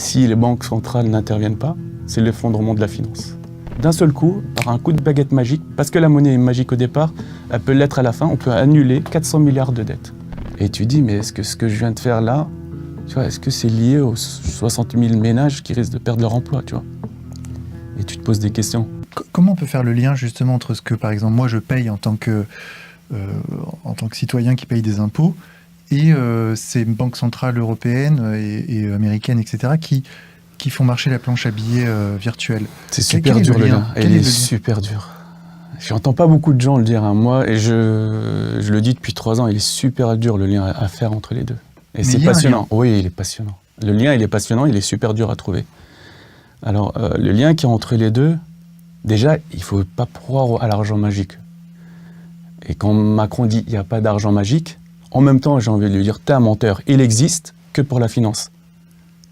si les banques centrales n'interviennent pas, c'est l'effondrement de la finance. D'un seul coup, par un coup de baguette magique, parce que la monnaie est magique au départ, elle peut l'être à la fin, on peut annuler 400 milliards de dettes. Et tu dis, mais est-ce que ce que je viens de faire là, tu vois, est-ce que c'est lié aux 60 000 ménages qui risquent de perdre leur emploi, tu vois? Et tu te poses des questions. Comment on peut faire le lien justement entre ce que, par exemple, moi je paye en tant que citoyen qui paye des impôts et ces banques centrales européennes et américaines, etc., qui font marcher la planche à billets virtuelle? C'est super dur, le lien. Il est super dur. J'entends pas beaucoup de gens le dire, hein. Moi, et je le dis depuis 3 ans, il est super dur le lien à faire entre les deux. Et c'est passionnant. Oui, il est passionnant. Le lien, il est passionnant, il est super dur à trouver. Alors, le lien qui est entre les deux, déjà, il ne faut pas croire à l'argent magique. Et quand Macron dit qu'il n'y a pas d'argent magique, en même temps, j'ai envie de lui dire, t'es un menteur. Il existe que pour la finance.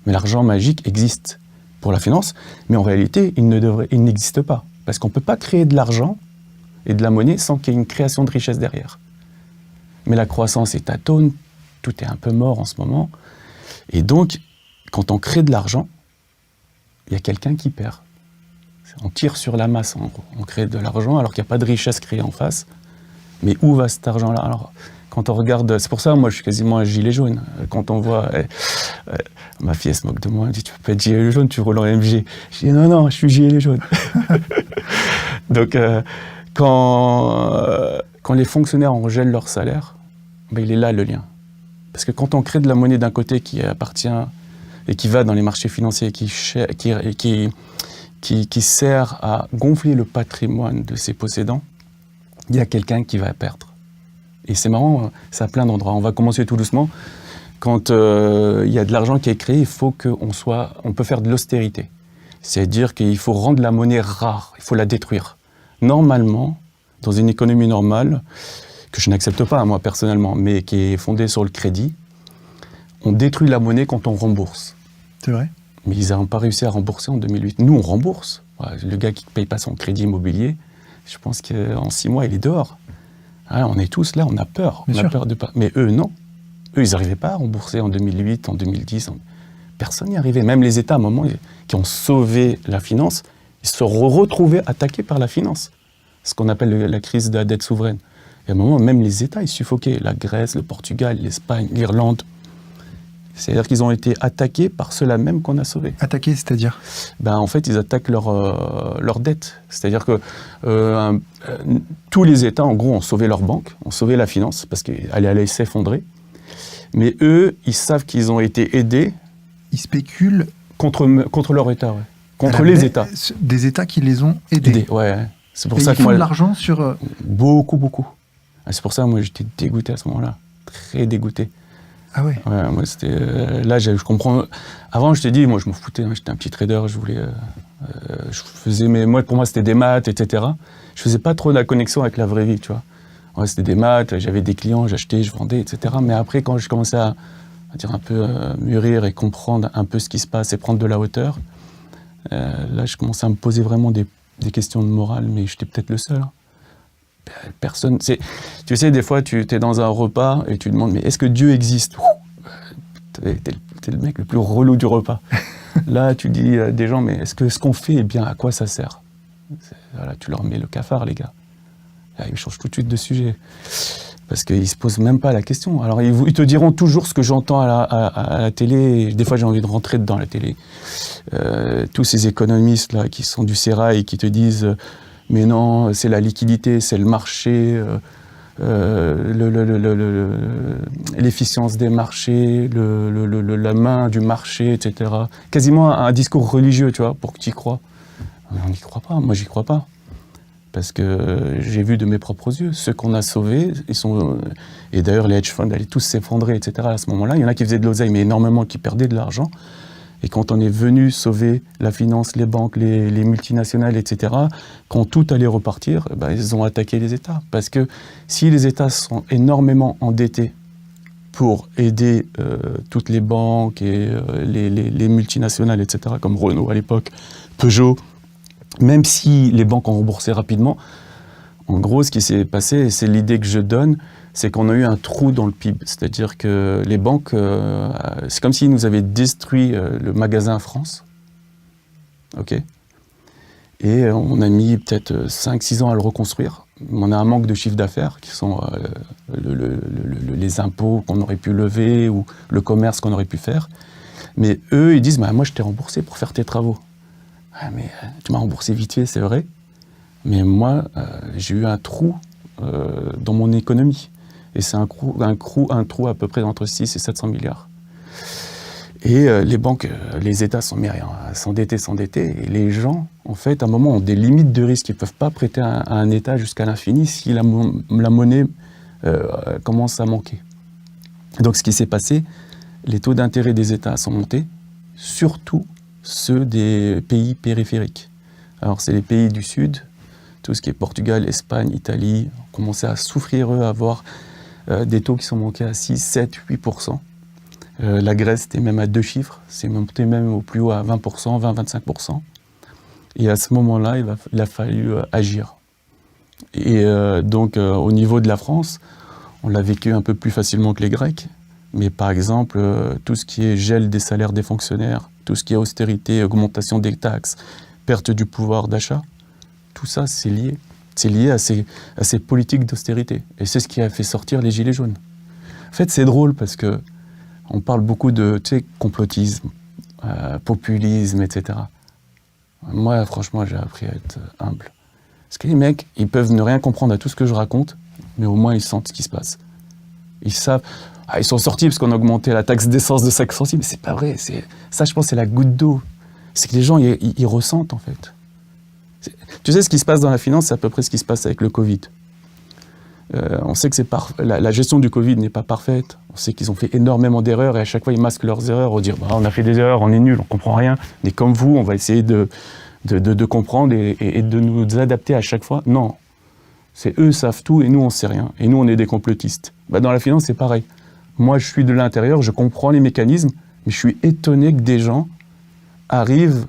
Mais l'argent magique existe pour la finance, mais en réalité, il n'existe pas. Parce qu'on ne peut pas créer de l'argent et de la monnaie sans qu'il y ait une création de richesse derrière. Mais la croissance est atone, tout est un peu mort en ce moment. Et donc, quand on crée de l'argent, il y a quelqu'un qui perd. On tire sur la masse, en gros. On crée de l'argent alors qu'il n'y a pas de richesse créée en face. Mais où va cet argent-là? Alors, quand on regarde, c'est pour ça, moi, je suis quasiment un gilet jaune. Quand on voit, ma fille, elle se moque de moi, elle dit, tu peux pas être gilet jaune, tu roules en MG. Je dis, non, je suis gilet jaune. Donc, quand les fonctionnaires en gèlent leur salaire, ben, il est là le lien. Parce que quand on crée de la monnaie d'un côté qui appartient et qui va dans les marchés financiers, qui sert à gonfler le patrimoine de ses possédants, il y a quelqu'un qui va perdre. Et c'est marrant, c'est à plein d'endroits. On va commencer tout doucement. Quand il y a de l'argent qui est créé, il faut on peut faire de l'austérité. C'est-à-dire qu'il faut rendre la monnaie rare, il faut la détruire. Normalement, dans une économie normale, que je n'accepte pas moi personnellement, mais qui est fondée sur le crédit, on détruit la monnaie quand on rembourse. C'est vrai. Mais ils n'ont pas réussi à rembourser en 2008. Nous, on rembourse. Le gars qui ne paye pas son crédit immobilier, je pense qu'en 6 mois, il est dehors. Ah, on est tous là, on a peur. On a peur de pas. Mais eux, non. Eux, ils n'arrivaient pas à rembourser en 2008, en 2010. Personne n'y arrivait. Même les États, à un moment, qui ont sauvé la finance, ils se sont retrouvés attaqués par la finance. Ce qu'on appelle la crise de la dette souveraine. Et à un moment, même les États, ils suffoquaient. La Grèce, le Portugal, l'Espagne, l'Irlande. C'est-à-dire qu'ils ont été attaqués par ceux-là même qu'on a sauvés. Attaqués, c'est-à-dire? En fait, ils attaquent leur dette. C'est-à-dire que tous les États, en gros, ont sauvé leur banque, ont sauvé la finance, parce qu'elle allait s'effondrer. Mais eux, ils savent qu'ils ont été aidés. Ils spéculent contre leur État, ouais. Contre les États. Des États qui les ont aidés. Ouais. C'est pour et ça ils que font de l'argent sur... Beaucoup. C'est pour ça que moi, j'étais dégoûté à ce moment-là. Très dégoûté. Ah ouais. Ouais, moi c'était là je comprends. Avant je t'ai dit, moi je m'en foutais, hein, j'étais un petit trader, je voulais, je faisais pour moi c'était des maths, etc. Je faisais pas trop la connexion avec la vraie vie, tu vois. Ouais, c'était des maths, j'avais des clients, j'achetais, je vendais, etc. Mais après quand je commençais à dire un peu mûrir et comprendre un peu ce qui se passe et prendre de la hauteur, là je commençais à me poser vraiment des questions de morale, mais j'étais peut-être le seul. Hein. Personne. Tu sais, des fois, tu es dans un repas et tu demandes, mais est-ce que Dieu existe? T'es le mec le plus relou du repas. Là, tu dis à des gens, mais est-ce que ce qu'on fait est bien? À quoi ça sert? Voilà, tu leur mets le cafard, les gars. Là, ils changent tout de suite de sujet. Parce qu'ils ne se posent même pas la question. Alors, ils te diront toujours ce que j'entends à la télé. Des fois, j'ai envie de rentrer dedans la télé. Tous ces économistes-là qui sont du sérail, qui te disent... Mais non, c'est la liquidité, c'est le marché, l'efficience des marchés, la main du marché, etc. Quasiment un discours religieux, tu vois, pour que tu y crois. On n'y croit pas, moi j'y crois pas. Parce que j'ai vu de mes propres yeux, ceux qu'on a sauvés, et d'ailleurs les hedge funds allaient tous s'effondrer, etc. À ce moment-là, il y en a qui faisaient de l'oseille, mais énormément qui perdaient de l'argent. Et quand on est venu sauver la finance, les banques, les multinationales, etc., quand tout allait repartir, ils ont attaqué les États. Parce que si les États sont énormément endettés pour aider toutes les banques et les multinationales, etc., comme Renault à l'époque, Peugeot, même si les banques ont remboursé rapidement, en gros, ce qui s'est passé, et c'est l'idée que je donne, c'est qu'on a eu un trou dans le PIB. C'est-à-dire que les banques, c'est comme s'ils nous avaient détruit le magasin France. OK ? Et on a mis peut-être 5-6 ans à le reconstruire. On a un manque de chiffre d'affaires, qui sont les impôts qu'on aurait pu lever ou le commerce qu'on aurait pu faire. Mais eux, ils disent, bah, moi je t'ai remboursé pour faire tes travaux. Ah, mais tu m'as remboursé vite fait, c'est vrai. Mais moi, j'ai eu un trou dans mon économie. Et c'est un trou à peu près entre 6 et 700 milliards. Et les banques, les États sont mis à s'endetter. Et les gens, en fait, à un moment, ont des limites de risque. Ils ne peuvent pas prêter à un État jusqu'à l'infini si la monnaie commence à manquer. Donc ce qui s'est passé, les taux d'intérêt des États sont montés, surtout ceux des pays périphériques. Alors c'est les pays du Sud, tout ce qui est Portugal, Espagne, Italie, ont commencé à souffrir, eux, à avoir des taux qui sont montés à 6, 7, 8%. La Grèce était même à 2 chiffres, c'est monté même au plus haut à 20%, 20-25%. Et à ce moment-là, il a fallu agir. Et donc au niveau de la France, on l'a vécu un peu plus facilement que les Grecs. Mais par exemple, tout ce qui est gel des salaires des fonctionnaires, tout ce qui est austérité, augmentation des taxes, perte du pouvoir d'achat, tout ça, c'est lié. C'est lié à ces politiques d'austérité. Et c'est ce qui a fait sortir les Gilets jaunes. En fait, c'est drôle parce qu'on parle beaucoup de complotisme, populisme, etc. Moi, franchement, j'ai appris à être humble. Parce que les mecs, ils peuvent ne rien comprendre à tout ce que je raconte, mais au moins, ils sentent ce qui se passe. Ils savent... ils sont sortis parce qu'on a augmenté la taxe d'essence de 5 centimes, mais c'est pas vrai. Ça, je pense, c'est la goutte d'eau. C'est que les gens, ils ressentent, en fait. Tu sais, ce qui se passe dans la finance, c'est à peu près ce qui se passe avec le Covid. On sait que la gestion du Covid n'est pas parfaite. On sait qu'ils ont fait énormément d'erreurs et à chaque fois, ils masquent leurs erreurs. On dit, on a fait des erreurs, on est nuls, on comprend rien. Mais comme vous, on va essayer de comprendre et de nous adapter à chaque fois. Non. C'est eux savent tout et nous, on sait rien. Et nous, on est des complotistes. Dans la finance, c'est pareil. Moi, je suis de l'intérieur, je comprends les mécanismes, mais je suis étonné que des gens arrivent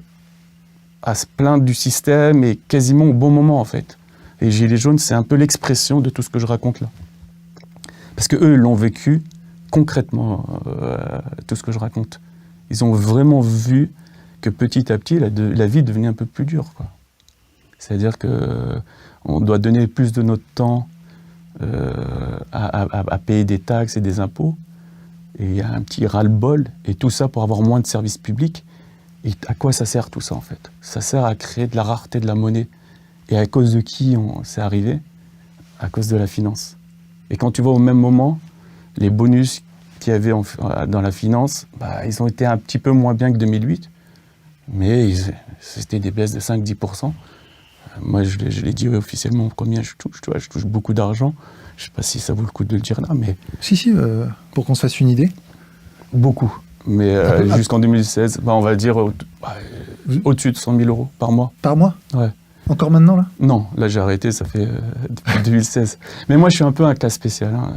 à se plaindre du système et quasiment au bon moment, en fait. Et Gilets jaunes, c'est un peu l'expression de tout ce que je raconte là. Parce qu'eux l'ont vécu concrètement, tout ce que je raconte. Ils ont vraiment vu que petit à petit, la vie devenait un peu plus dure, quoi. C'est-à-dire qu'on doit donner plus de notre temps à payer des taxes et des impôts. Et il y a un petit ras-le-bol. Et tout ça pour avoir moins de services publics. Et à quoi ça sert tout ça, en fait? Ça sert à créer de la rareté de la monnaie. Et à cause de qui c'est arrivé? À cause de la finance. Et quand tu vois au même moment, les bonus qu'il y avait dans la finance, ils ont été un petit peu moins bien que 2008. Mais c'était des baisses de 5-10%. Moi, je l'ai dit officiellement combien je touche. Tu vois, je touche beaucoup d'argent. Je ne sais pas si ça vaut le coup de le dire là, mais... Si, pour qu'on se fasse une idée. Beaucoup. Mais jusqu'en 2016, on va dire au-dessus de 100 000 euros par mois. Par mois? Ouais. Encore maintenant, là? Non, là j'ai arrêté, ça fait depuis 2016. Mais moi, je suis un peu un cas spécial. Hein.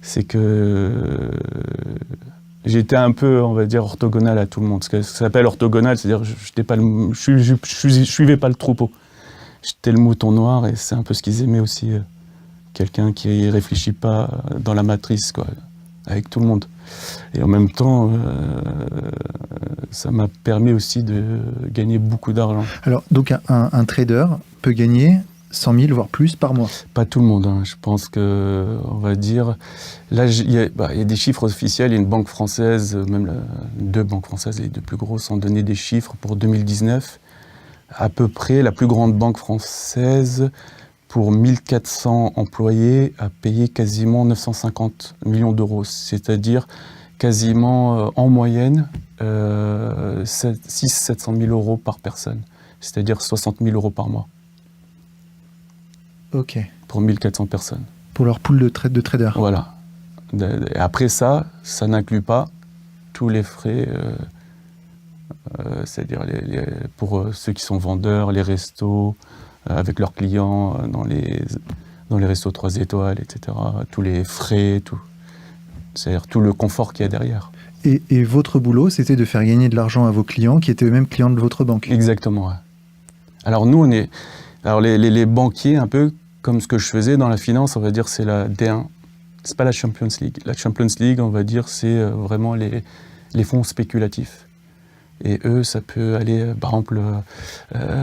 C'est que j'ai été un peu, on va dire, orthogonal à tout le monde. Ce que ça s'appelle orthogonal, c'est-à-dire je suivais pas le troupeau. J'étais le mouton noir et c'est un peu ce qu'ils aimaient aussi. Quelqu'un qui réfléchit pas dans la matrice, quoi, avec tout le monde. Et en même temps, ça m'a permis aussi de gagner beaucoup d'argent. Alors, donc un trader peut gagner 100 000, voire plus, par mois? Pas tout le monde, hein. Je pense que, on va dire... Là, il y a des chiffres officiels. Il y a une banque française, même 2 banques françaises, les 2 plus grosses, ont donné des chiffres pour 2019. À peu près, la plus grande banque française, pour 1400 employés, a payé quasiment 950 millions d'euros. C'est-à-dire quasiment, en moyenne, 600-700 000 euros par personne. C'est-à-dire 60 000 euros par mois. Ok. Pour 1400 personnes. Pour leur pool de traders. Voilà. Et après ça n'inclut pas tous les frais, c'est-à-dire pour ceux qui sont vendeurs, les restos, avec leurs clients, dans les restos 3 étoiles, etc. Tous les frais, tout. C'est-à-dire tout le confort qu'il y a derrière. Et votre boulot, c'était de faire gagner de l'argent à vos clients, qui étaient eux-mêmes clients de votre banque? Exactement, ouais. Alors nous, les banquiers, un peu comme ce que je faisais dans la finance, on va dire, c'est la D1. C'est pas la Champions League. La Champions League, on va dire, c'est vraiment les fonds spéculatifs. Et eux, ça peut aller, par exemple,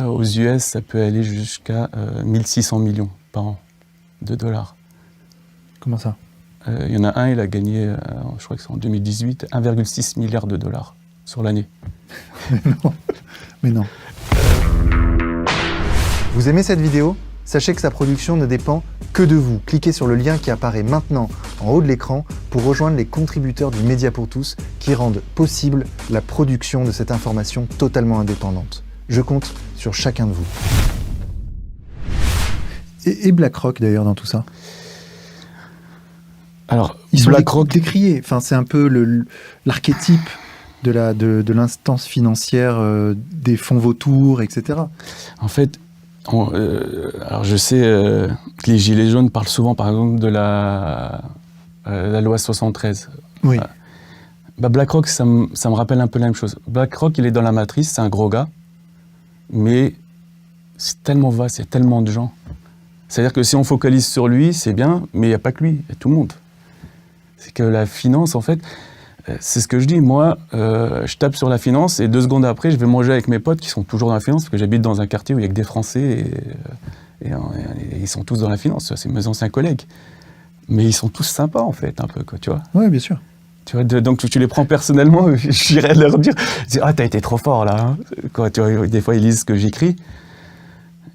aux US, ça peut aller jusqu'à 1600 millions par an de dollars. Comment ça? Il y en a un, il a gagné, je crois que c'est en 2018, 1,6 milliard de dollars sur l'année. Mais non. Vous aimez cette vidéo? Sachez que sa production ne dépend que de vous. Cliquez sur le lien qui apparaît maintenant en haut de l'écran pour rejoindre les contributeurs du Média pour tous qui rendent possible la production de cette information totalement indépendante. Je compte sur chacun de vous. Et BlackRock d'ailleurs dans tout ça? Alors, ils sont décriés. Enfin, c'est un peu l'archétype de l'instance financière des fonds vautours, etc. En fait, alors je sais que les Gilets jaunes parlent souvent, par exemple, de la loi 73. Oui. BlackRock, ça me rappelle un peu la même chose. BlackRock, il est dans la matrice, c'est un gros gars, mais c'est tellement vaste, il y a tellement de gens. C'est-à-dire que si on focalise sur lui, c'est bien, mais il n'y a pas que lui, il y a tout le monde. C'est que la finance, en fait, c'est ce que je dis. Moi, je tape sur la finance et 2 secondes après, je vais manger avec mes potes qui sont toujours dans la finance, parce que j'habite dans un quartier où il n'y a que des Français et ils sont tous dans la finance. C'est mes anciens collègues. Mais ils sont tous sympas, en fait, un peu, quoi, tu vois. Oui, bien sûr. Tu vois, donc tu les prends personnellement, j'irais leur dire, ah, t'as été trop fort, là. Hein. Quand, tu vois, des fois, ils lisent ce que j'écris.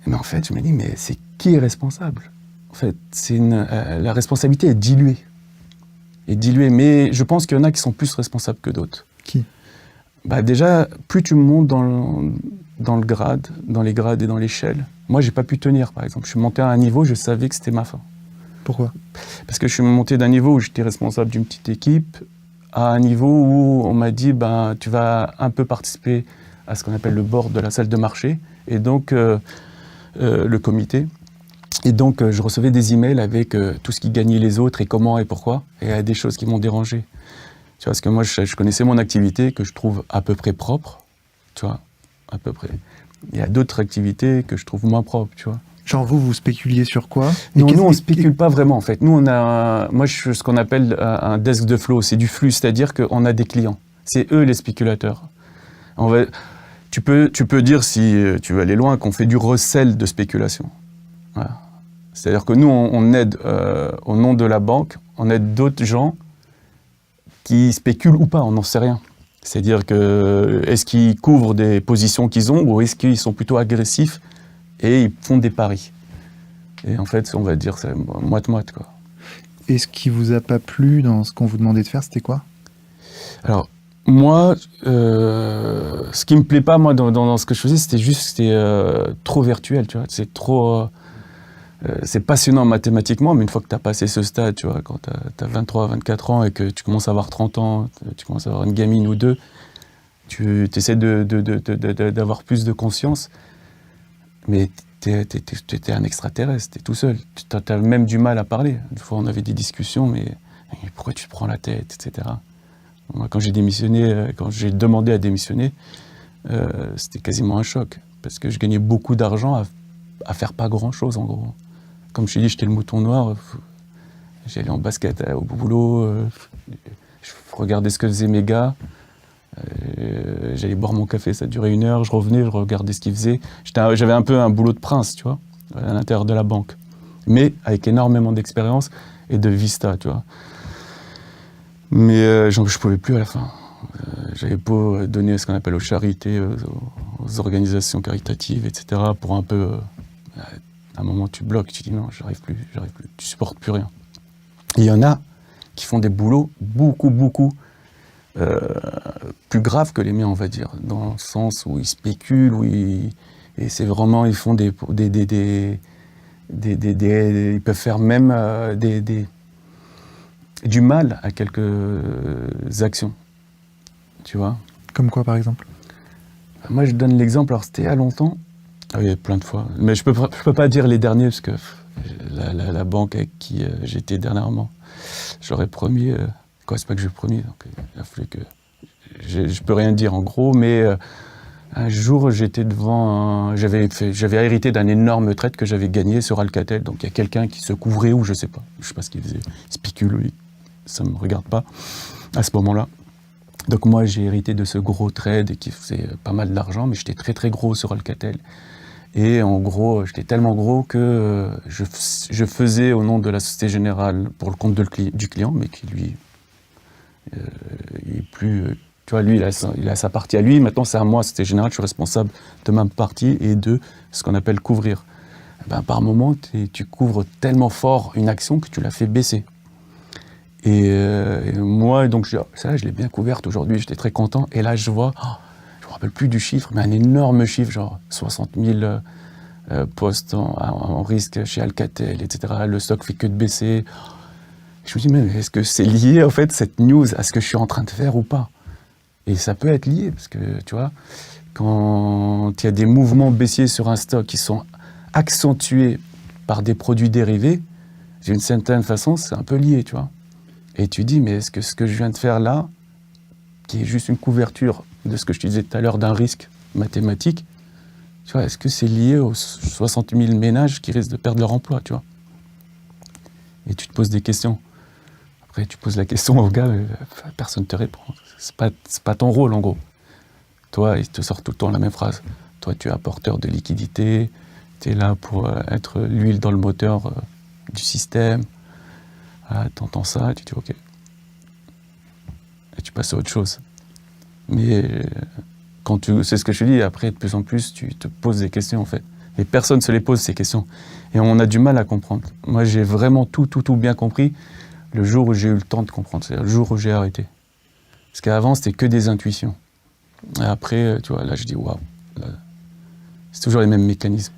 Mais en fait, je me dis, mais c'est qui est responsable? En fait, la responsabilité est diluée. Mais je pense qu'il y en a qui sont plus responsables que d'autres. Qui? Déjà, plus tu montes dans le grade, dans les grades et dans l'échelle. Moi, j'ai pas pu tenir, par exemple. Je suis monté à un niveau, je savais que c'était ma fin. Pourquoi? Parce que je suis monté d'un niveau où j'étais responsable d'une petite équipe à un niveau où on m'a dit, tu vas un peu participer à ce qu'on appelle le board de la salle de marché, et donc le comité. Et donc, je recevais des emails avec tout ce qui gagnait les autres et comment et pourquoi. Et il y a des choses qui m'ont dérangé. Tu vois, parce que moi, je connaissais mon activité que je trouve à peu près propre. Tu vois, à peu près. Il y a d'autres activités que je trouve moins propres, tu vois. Genre vous spéculiez sur quoi? Non, nous, on ne spécule pas vraiment, en fait. Nous, moi, je suis ce qu'on appelle un desk de flow. C'est du flux, c'est-à-dire qu'on a des clients. C'est eux les spéculateurs. Tu peux dire, si tu veux aller loin, qu'on fait du recel de spéculation. Voilà. C'est-à-dire que nous, on aide, au nom de la banque, on aide d'autres gens qui spéculent ou pas, on n'en sait rien. C'est-à-dire que, est-ce qu'ils couvrent des positions qu'ils ont ou est-ce qu'ils sont plutôt agressifs et ils font des paris. Et en fait, on va dire, c'est moite-moite, quoi. Et ce qui vous a pas plu dans ce qu'on vous demandait de faire, c'était quoi? Alors, moi, ce qui me plaît pas, moi, dans ce que je faisais, c'était trop virtuel, tu vois. C'est trop... c'est passionnant mathématiquement, mais une fois que tu as passé ce stade, tu vois, quand tu as 23, 24 ans et que tu commences à avoir 30 ans, tu commences à avoir une gamine ou deux, tu essaies d'avoir plus de conscience, mais tu es un extraterrestre, tu es tout seul. Tu as même du mal à parler. Une fois, on avait des discussions, mais pourquoi tu te prends la tête, etc. Moi, quand j'ai démissionné, quand j'ai demandé à démissionner, c'était quasiment un choc, parce que je gagnais beaucoup d'argent à faire pas grand-chose, en gros. Comme je t'ai dit, j'étais le mouton noir. J'allais en basket au boulot. Je regardais ce que faisaient mes gars. J'allais boire mon café, ça durait 1 heure. Je revenais, je regardais ce qu'ils faisaient. J'avais un peu un boulot de prince, tu vois, à l'intérieur de la banque. Mais avec énormément d'expérience et de vista, tu vois. Mais je ne pouvais plus à la fin. J'avais beau donner ce qu'on appelle aux charités, aux organisations caritatives, etc. Pour un peu... à un moment, tu bloques, tu dis non, j'arrive plus, tu supportes plus rien. Et il y en a qui font des boulots beaucoup plus graves que les miens, on va dire, dans le sens où ils spéculent, et c'est vraiment, ils font ils peuvent faire même du mal à quelques actions, tu vois. Comme quoi, par exemple? Moi, je donne l'exemple, alors c'était il y a longtemps. Ah oui, plein de fois. Mais je peux pas dire les derniers, parce que la banque avec qui j'étais dernièrement, j'aurais promis... c'est pas que j'ai promis, donc il a fallu que... Je peux rien dire en gros, mais Un jour, j'étais devant, j'avais hérité d'un énorme trade que j'avais gagné sur Alcatel. Donc il y a quelqu'un qui se couvrait ou je sais pas ce qu'il faisait, il spicule, lui. Ça me regarde pas à ce moment-là. Donc moi, j'ai hérité de ce gros trade qui faisait pas mal d'argent, mais j'étais très très gros sur Alcatel. Et en gros, j'étais tellement gros que je faisais au nom de la Société Générale pour le compte du client, mais qui lui, il est plus... Tu vois, lui, il a sa partie à lui. Maintenant, c'est à moi, Société Générale, je suis responsable de ma partie et de ce qu'on appelle couvrir. Ben, par moment, tu couvres tellement fort une action que tu la fais baisser. Et moi, donc, ça, je l'ai bien couverte aujourd'hui, j'étais très content. Et là, je vois, je me rappelle plus du chiffre, mais un énorme chiffre, genre 60 000 postes en risque chez Alcatel, etc. Le stock fait que de baisser. Je me dis, mais est-ce que c'est lié, en fait, cette news, à ce que je suis en train de faire ou pas? Et ça peut être lié, parce que, tu vois, quand il y a des mouvements baissiers sur un stock qui sont accentués par des produits dérivés, d'une certaine façon, c'est un peu lié, tu vois. Et tu dis, mais est-ce que ce que je viens de faire là, qui est juste une couverture de ce que je te disais tout à l'heure d'un risque mathématique, tu vois, est-ce que c'est lié aux 60 000 ménages qui risquent de perdre leur emploi, tu vois? Et tu te poses des questions. Après, tu poses la question au gars, personne ne te répond. C'est pas ton rôle, en gros. Toi, il te sort tout le temps la même phrase. Toi, tu es apporteur de liquidité, tu es là pour être l'huile dans le moteur du système. Ah, t'entends ça, et tu dis OK. Et tu passes à autre chose. Mais c'est ce que je te dis, après, de plus en plus, tu te poses des questions, en fait. Et personne ne se les pose, ces questions. Et on a du mal à comprendre. Moi, j'ai vraiment tout bien compris le jour où j'ai eu le temps de comprendre. C'est-à-dire le jour où j'ai arrêté. Parce qu'avant, c'était que des intuitions. Et après, tu vois, là, je dis, waouh. C'est toujours les mêmes mécanismes.